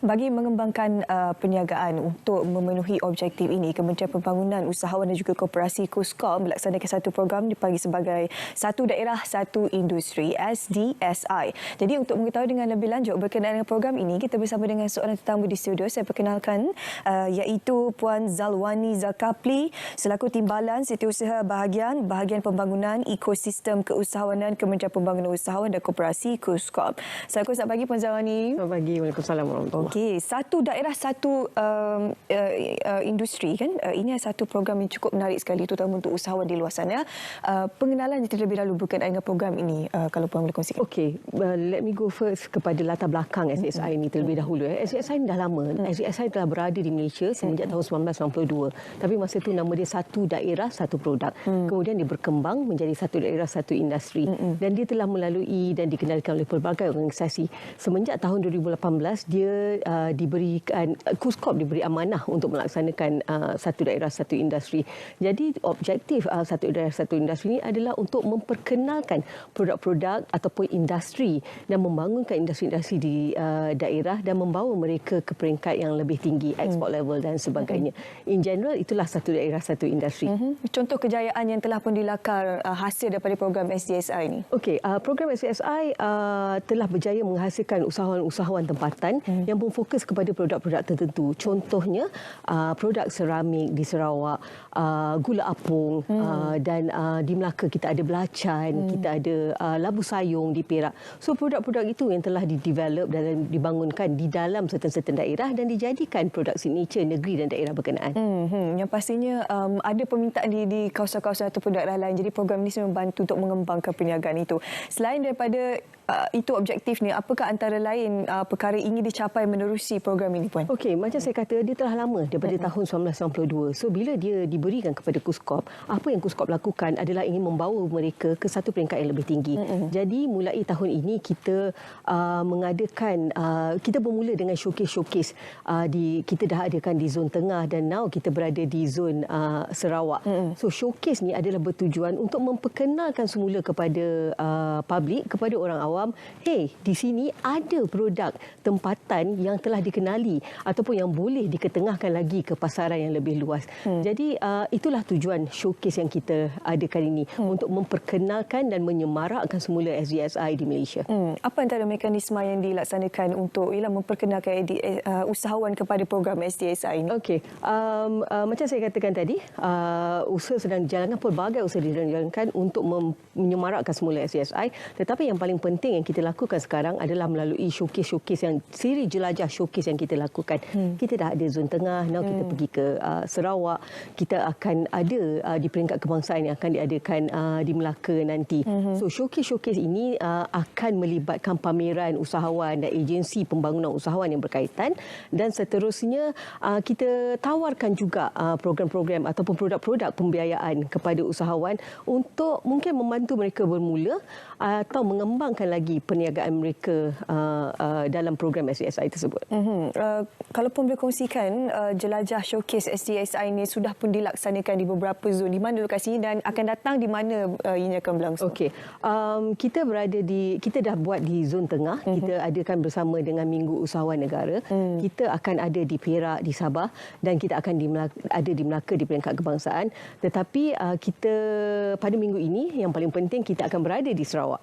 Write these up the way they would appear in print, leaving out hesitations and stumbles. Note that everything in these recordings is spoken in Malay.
Bagi mengembangkan perniagaan untuk memenuhi objektif ini, Kementerian Pembangunan Usahawan dan juga Koperasi KUSKOP melaksanakan satu program dipanggil sebagai Satu Daerah Satu Industri SDSI. Jadi untuk mengetahui dengan lebih lanjut berkenaan dengan program ini, kita bersama dengan seorang tetamu di studio. Saya perkenalkan iaitu Puan Zalwani Zakapli selaku Timbalan Setiausaha Bahagian Pembangunan Ekosistem Keusahawanan Kementerian Pembangunan Usahawan dan Koperasi KUSKOP. Assalamualaikum, selamat pagi Puan Zalwani. Selamat pagi, Waalaikumsalam warahmatullahi. Okey, satu daerah satu industri kan. Ini satu program yang cukup menarik sekali terutama untuk usahawan di luar sana. Pengenalan terlebih dahulu berkenaan dengan program ini kalau Puan boleh kongsikan. Okey, let me go first kepada latar belakang SDSI ini terlebih dahulu. SDSI ini dah lama. SDSI telah berada di Malaysia semenjak tahun 1992. Tapi masa itu nama dia Satu Daerah Satu Produk. Kemudian dia berkembang menjadi Satu Daerah Satu Industri. Dan dia telah melalui dan dikendalikan oleh pelbagai organisasi. Semenjak tahun 2018 dia diberikan KUSKOP diberi amanah untuk melaksanakan Satu Daerah Satu Industri. Jadi objektif Satu Daerah Satu Industri ini adalah untuk memperkenalkan produk-produk ataupun industri dan membangunkan industri-industri di daerah dan membawa mereka ke peringkat yang lebih tinggi, export level dan sebagainya. In general itulah Satu Daerah Satu Industri. Contoh kejayaan yang telah pun dilakar hasil daripada program SDSI ini. Okey, program SDSI telah berjaya menghasilkan usahawan-usahawan tempatan yang berfokus kepada produk-produk tertentu. Contohnya produk seramik di Sarawak, gula apung dan di Melaka kita ada belacan, kita ada labu sayung di Perak. So produk-produk itu yang telah didevelop dan dibangunkan di dalam certain daerah dan dijadikan produk signature negeri dan daerah berkenaan. Yang pastinya ada permintaan di kawasan-kawasan ataupun daerah lain. Jadi program ini membantu untuk mengembangkan perniagaan itu. Selain daripada itu objektifnya, apakah antara lain perkara ingin dicapai menerusi program ini, Puan? Okey, macam saya kata, dia telah lama daripada tahun 1992. So bila dia diberikan kepada KUSKOP, apa yang KUSKOP lakukan adalah ingin membawa mereka ke satu peringkat yang lebih tinggi. Jadi mulai tahun ini kita mengadakan, kita bermula dengan showcase kita dah adakan di zon tengah dan now kita berada di zon Sarawak. So showcase ni adalah bertujuan untuk memperkenalkan semula kepada publik, kepada orang awam, hey, di sini ada produk tempatan yang telah dikenali ataupun yang boleh diketengahkan lagi ke pasaran yang lebih luas. Jadi itulah tujuan showcase yang kita adakan ini, untuk memperkenalkan dan menyemarakkan semula SDSI di Malaysia. Apa antara mekanisme yang dilaksanakan untuk memperkenalkan usahawan kepada program SDSI ini? Okey, macam saya katakan tadi, usaha sedang dijalankan, pelbagai usaha sedang dijalankan untuk menyemarakkan semula SDSI. Tetapi yang paling penting yang kita lakukan sekarang adalah melalui showcase yang siri jelajah showcase yang kita lakukan. Kita dah ada zon tengah, now kita pergi ke Sarawak, kita akan ada di peringkat kebangsaan yang akan diadakan di Melaka nanti. So showcase ini akan melibatkan pameran usahawan dan agensi pembangunan usahawan yang berkaitan, dan seterusnya kita tawarkan juga program-program ataupun produk-produk pembiayaan kepada usahawan untuk mungkin membantu mereka bermula atau mengembangkan lagi perniagaan mereka dalam program SDSI tersebut. Kalau pun boleh kongsikan, jelajah showcase SDSI ini sudah pun dilaksanakan di beberapa zon. Di mana lokasinya dan akan datang di mana ini akan berlangsung? Okey, kita dah buat di zon tengah. Kita adakan bersama dengan Minggu Usahawan Negara. Kita akan ada di Perak, di Sabah, dan kita akan ada di Melaka di peringkat kebangsaan. Tetapi kita pada minggu ini yang paling penting kita akan berada di Sarawak.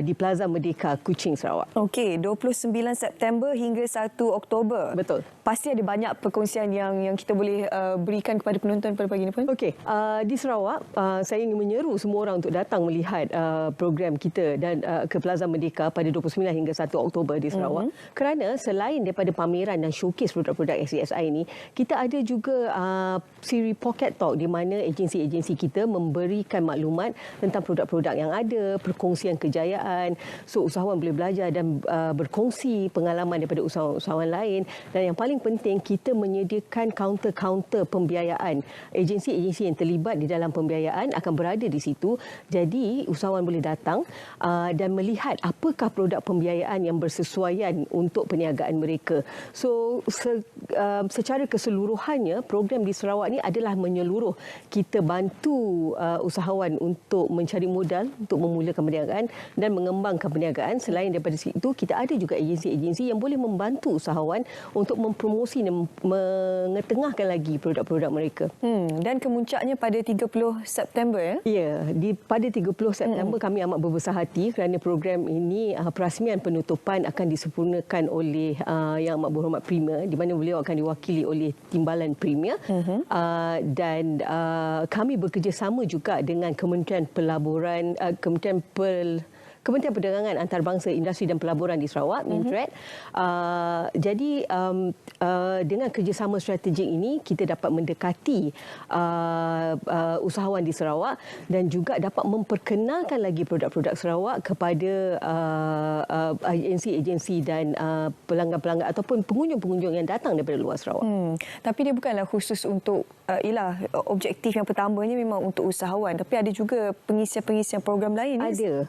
Di Plaza Merdeka, Kuching, Sarawak. Okey, 29 September hingga 1 Oktober. Betul. Pasti ada banyak perkongsian yang kita boleh berikan kepada penonton pada pagi ini, Puan. Okey, di Sarawak saya ingin menyeru semua orang untuk datang melihat program kita dan ke Plaza Merdeka pada 29 hingga 1 Oktober di Sarawak. Kerana selain daripada pameran dan showcase produk-produk SDSI ini, kita ada juga siri Pocket Talk di mana agensi-agensi kita memberikan maklumat tentang produk-produk yang ada, perkongsian kejayaan. So usahawan boleh belajar dan berkongsi pengalaman daripada usahawan lain, dan yang paling penting kita menyediakan kaunter-kaunter pembiayaan. Agensi-agensi yang terlibat di dalam pembiayaan akan berada di situ. Jadi usahawan boleh datang dan melihat apakah produk pembiayaan yang bersesuaian untuk perniagaan mereka. So secara keseluruhannya program di Sarawak ni adalah menyeluruh. Kita bantu usahawan untuk mencari modal untuk memulakan perniagaan dan mengembangkan perniagaan, selain daripada situ, kita ada juga agensi-agensi yang boleh membantu usahawan untuk mempromosi dan mengetengahkan lagi produk-produk mereka. Dan kemuncaknya pada 30 September ya? Ya, pada 30 September kami amat berbesar hati kerana program ini perasmian penutupan akan disempurnakan oleh Yang Amat Berhormat Premier, di mana beliau akan diwakili oleh Timbalan Premier. Dan kami bekerjasama juga dengan Kementerian Pelaburan, Kementerian Perdagangan Antarabangsa Industri dan Pelaburan di Sarawak, Mintret. Jadi dengan kerjasama strategik ini kita dapat mendekati usahawan di Sarawak dan juga dapat memperkenalkan lagi produk-produk Sarawak kepada agensi-agensi dan pelanggan-pelanggan ataupun pengunjung-pengunjung yang datang daripada luar Sarawak. Tapi dia bukanlah khusus untuk objektif yang pertamanya memang untuk usahawan, tapi ada juga pengisian-pengisian program lain. Ada.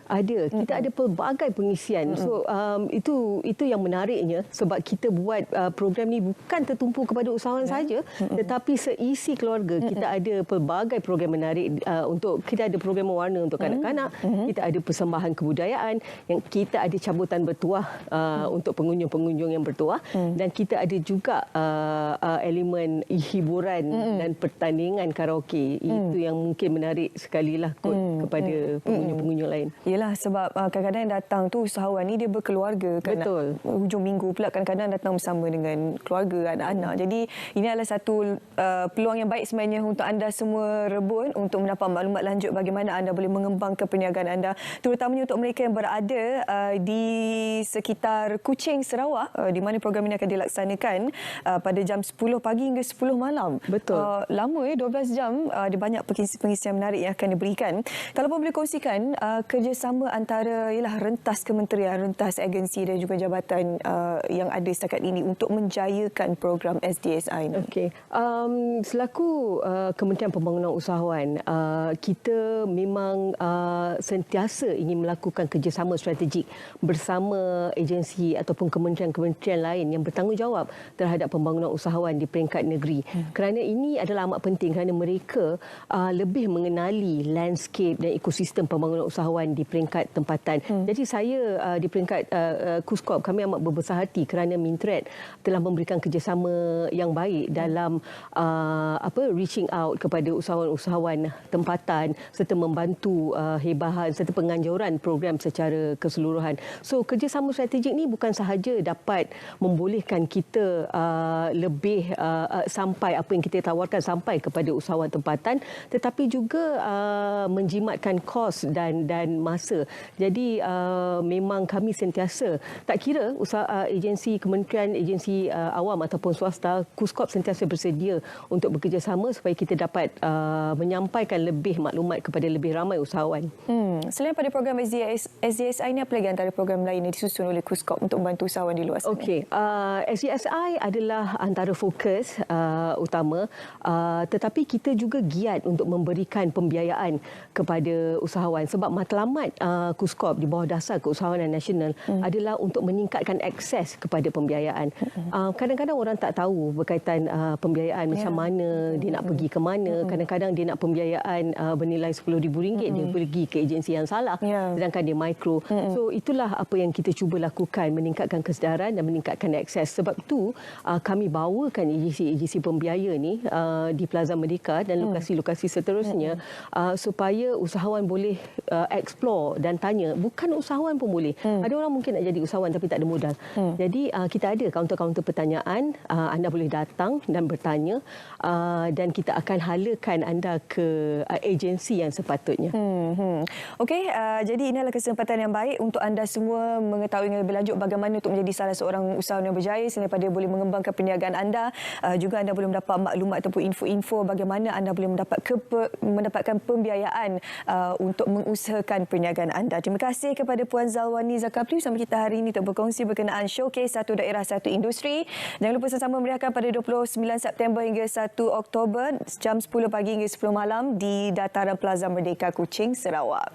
Kita ada pelbagai pengisian. So itu yang menariknya, sebab kita buat program ni bukan tertumpu kepada usahawan saja, tetapi seisi keluarga. Kita ada pelbagai program menarik kita ada program mewarna untuk kanak-kanak, kita ada persembahan kebudayaan, yang kita ada cabutan bertuah untuk pengunjung-pengunjung yang bertuah, dan kita ada juga elemen hiburan dan pertandingan karaoke. Itu yang mungkin menarik sekali lah kepada pengunjung-pengunjung lain. Yalah, sebab kadang-kadang yang datang tu usahawan ni dia berkeluarga kan. Betul. Hujung minggu pula kadang-kadang datang bersama dengan keluarga, anak-anak. Jadi ini adalah satu peluang yang baik sebenarnya untuk anda semua rebut untuk mendapat maklumat lanjut bagaimana anda boleh mengembangkan perniagaan anda, terutamanya untuk mereka yang berada di sekitar Kuching, Sarawak, di mana program ini akan dilaksanakan pada jam 10 pagi hingga 10 malam. Betul. Lama 12 jam. Ada banyak pengisian menarik yang akan diberikan. Kalau boleh kongsikan kerjasama antara rentas kementerian, rentas agensi dan juga jabatan yang ada setakat ini untuk menjayakan program SDSI ini. Okey. Selaku Kementerian Pembangunan Usahawan, kita memang sentiasa ingin melakukan kerjasama strategik bersama agensi ataupun kementerian-kementerian lain yang bertanggungjawab terhadap pembangunan usahawan di peringkat negeri. Kerana ini adalah amat penting kerana mereka lebih mengenali landscape dan ekosistem pembangunan usahawan di peringkat tempatan. Jadi saya di peringkat KUSKOP, kami amat berbesar hati kerana Mintret telah memberikan kerjasama yang baik dalam reaching out kepada usahawan-usahawan tempatan serta membantu hebahan serta penganjuran program secara keseluruhan. So kerjasama strategik ni bukan sahaja dapat membolehkan kita lebih sampai apa yang kita tawarkan sampai kepada usahawan tempatan, tetapi juga menjimatkan kos dan masa. Jadi memang kami sentiasa, tak kira agensi kementerian, agensi awam ataupun swasta, KUSKOP sentiasa bersedia untuk bekerjasama supaya kita dapat menyampaikan lebih maklumat kepada lebih ramai usahawan. Selain pada program SDSI ini, apa lagi antara program lain yang disusun oleh KUSKOP untuk membantu usahawan di luar sana? Okey, SDSI adalah antara fokus utama, tetapi kita juga giat untuk memberikan pembiayaan kepada usahawan sebab matlamat KUSKOP di bawah dasar keusahawanan nasional adalah untuk meningkatkan akses kepada pembiayaan. Kadang-kadang orang tak tahu berkaitan pembiayaan macam mana dia nak pergi ke mana. Kadang-kadang dia nak pembiayaan bernilai RM10,000, dia pergi ke agensi yang salah, sedangkan dia mikro. So itulah apa yang kita cuba lakukan, meningkatkan kesedaran dan meningkatkan akses. Sebab itu kami bawakan agensi pembiaya ni di Plaza Merdeka dan lokasi-lokasi seterusnya supaya usahawan boleh explore dan tanya. Bukan usahawan pun boleh. Ada orang mungkin nak jadi usahawan tapi tak ada modal. Jadi kita ada kaunter-kaunter pertanyaan. Anda boleh datang dan bertanya dan kita akan halakan anda ke agensi yang sepatutnya. Okey, jadi ini adalah kesempatan yang baik untuk anda semua mengetahui lebih lanjut bagaimana untuk menjadi salah seorang usahawan yang berjaya selain daripada boleh mengembangkan perniagaan anda. Juga anda boleh mendapat maklumat ataupun info-info bagaimana anda boleh mendapatkan pembiayaan untuk mengusahakan perniagaan anda. Terima kasih kepada Puan Zalwani Zakapli bersama kita hari ini untuk berkongsi berkenaan showcase Satu Daerah Satu Industri. Jangan lupa sama-sama meriahkan pada 29 September hingga 1 Oktober jam 10 pagi hingga 10 malam di Dataran Plaza Merdeka, Kuching, Sarawak.